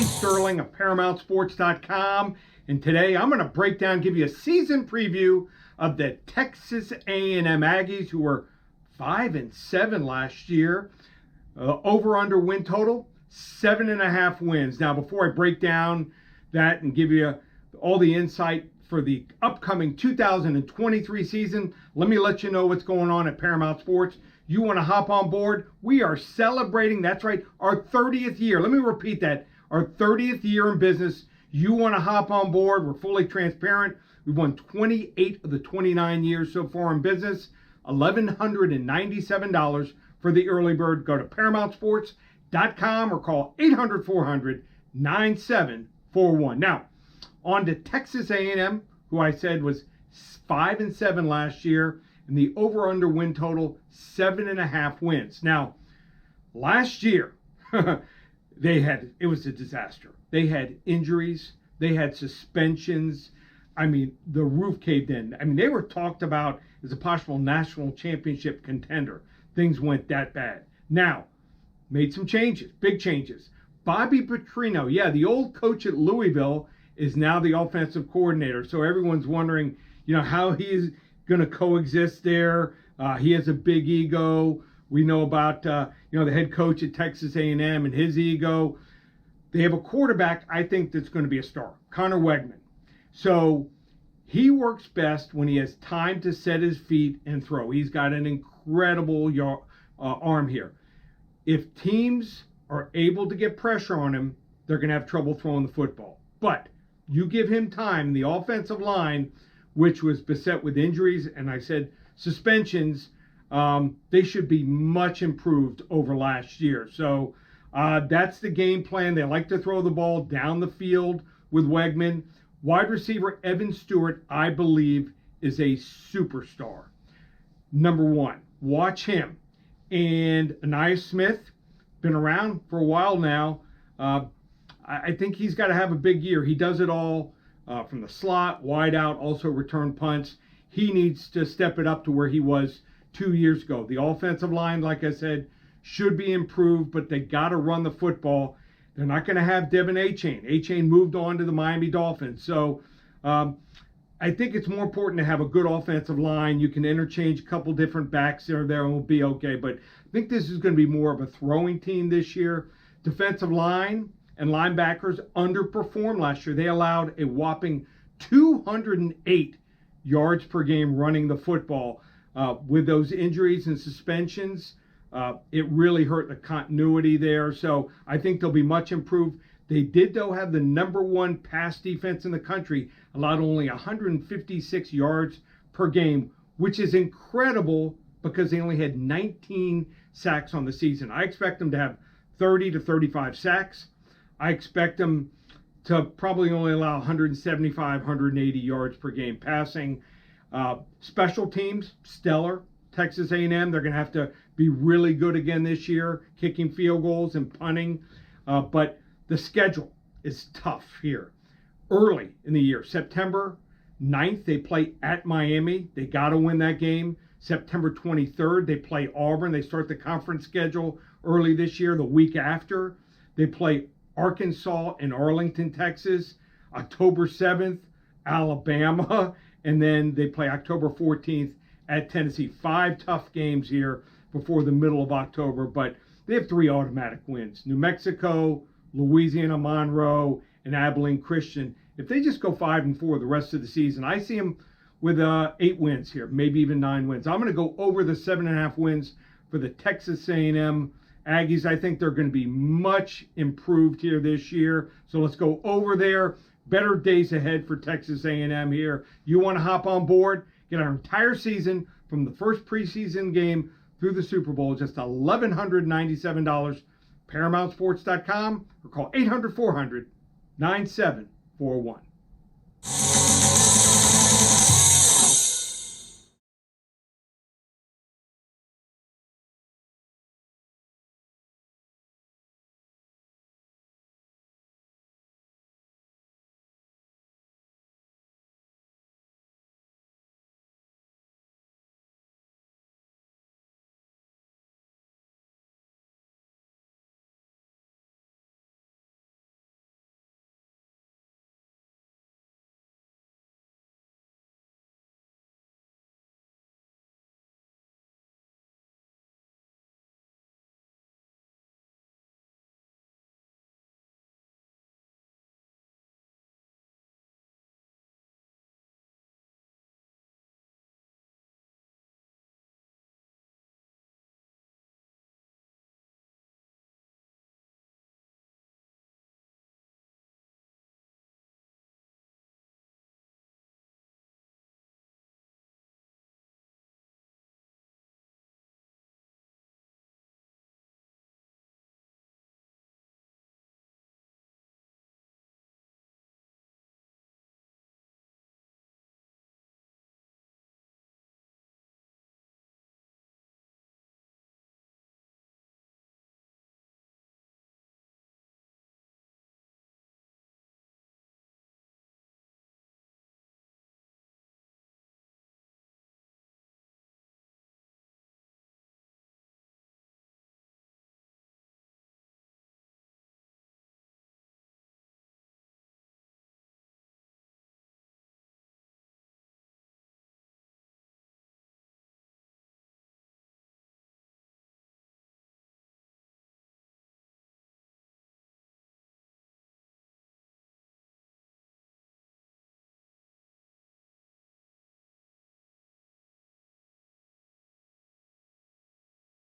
Sterling of ParamountSports.com, and today I'm going to break down, give you a season preview of the Texas A&M Aggies, who were 5-7 last year. Over/under win total 7.5 wins. Now, before I break down that and give you all the insight for the upcoming 2023 season, let me let you know what's going on at Paramount Sports. You want to hop on board? We are celebrating, that's right, our 30th year. Let me repeat that. Our 30th year in business. You want to hop on board? We're fully transparent. We've won 28 of the 29 years so far in business. $1,197 for the early bird. Go to ParamountSports.com or call 800-400-9741. Now, on to Texas A&M, who I said was 5-7 last year, and the over/under win total 7.5 wins. Now, last year, it was a disaster. They had injuries, they had suspensions. I mean, the roof caved in. I mean, they were talked about as a possible national championship contender. Things went that bad. Now, made some changes, big changes. Bobby Petrino, the old coach at Louisville, is now the offensive coordinator. So everyone's wondering, how he's going to coexist there. He has a big ego. We know about, the head coach at Texas A&M and his ego. They have a quarterback, I think, that's going to be a star, Connor Wegman. So he works best when he has time to set his feet and throw. He's got an incredible arm here. If teams are able to get pressure on him, they're going to have trouble throwing the football. But you give him time, the offensive line, which was beset with injuries, and I said suspensions, they should be much improved over last year. So that's the game plan. They like to throw the ball down the field with Wegman. Wide receiver Evan Stewart, I believe, is a superstar. Number one, watch him. And Anais Smith, been around for a while now. I think he's got to have a big year. He does it all from the slot, wide out, also return punts. He needs to step it up to where he was 2 years ago. The offensive line, like I said, should be improved, but they got to run the football. They're not going to have Devin Achane. Achane moved on to the Miami Dolphins. So I think it's more important to have a good offensive line. You can interchange a couple different backs there and we'll be okay. But I think this is going to be more of a throwing team this year. Defensive line and linebackers underperformed last year. They allowed a whopping 208 yards per game running the football. With those injuries and suspensions, it really hurt the continuity there. So I think they'll be much improved. They did, though, have the number one pass defense in the country, allowed only 156 yards per game, which is incredible because they only had 19 sacks on the season. I expect them to have 30 to 35 sacks. I expect them to probably only allow 175, 180 yards per game passing. Special teams, stellar. Texas A&M, they're going to have to be really good again this year, kicking field goals and punting. But the schedule is tough here. Early in the year, September 9th, they play at Miami. They got to win that game. September 23rd, they play Auburn. They start the conference schedule early this year. The week after, they play Arkansas and Arlington, Texas. October 7th, Alabama. And then they play October 14th at Tennessee. 5 tough games here before the middle of October, but they have 3 automatic wins. New Mexico, Louisiana Monroe, and Abilene Christian. If they just go 5-4 the rest of the season, I see them with 8 wins here, maybe even 9 wins. I'm going to go over the 7.5 wins for the Texas A&M Aggies. I think they're going to be much improved here this year. So let's go over there. Better days ahead for Texas A&M here. You want to hop on board? Get our entire season from the first preseason game through the Super Bowl, just $1,197. ParamountSports.com or call 800-400-9741.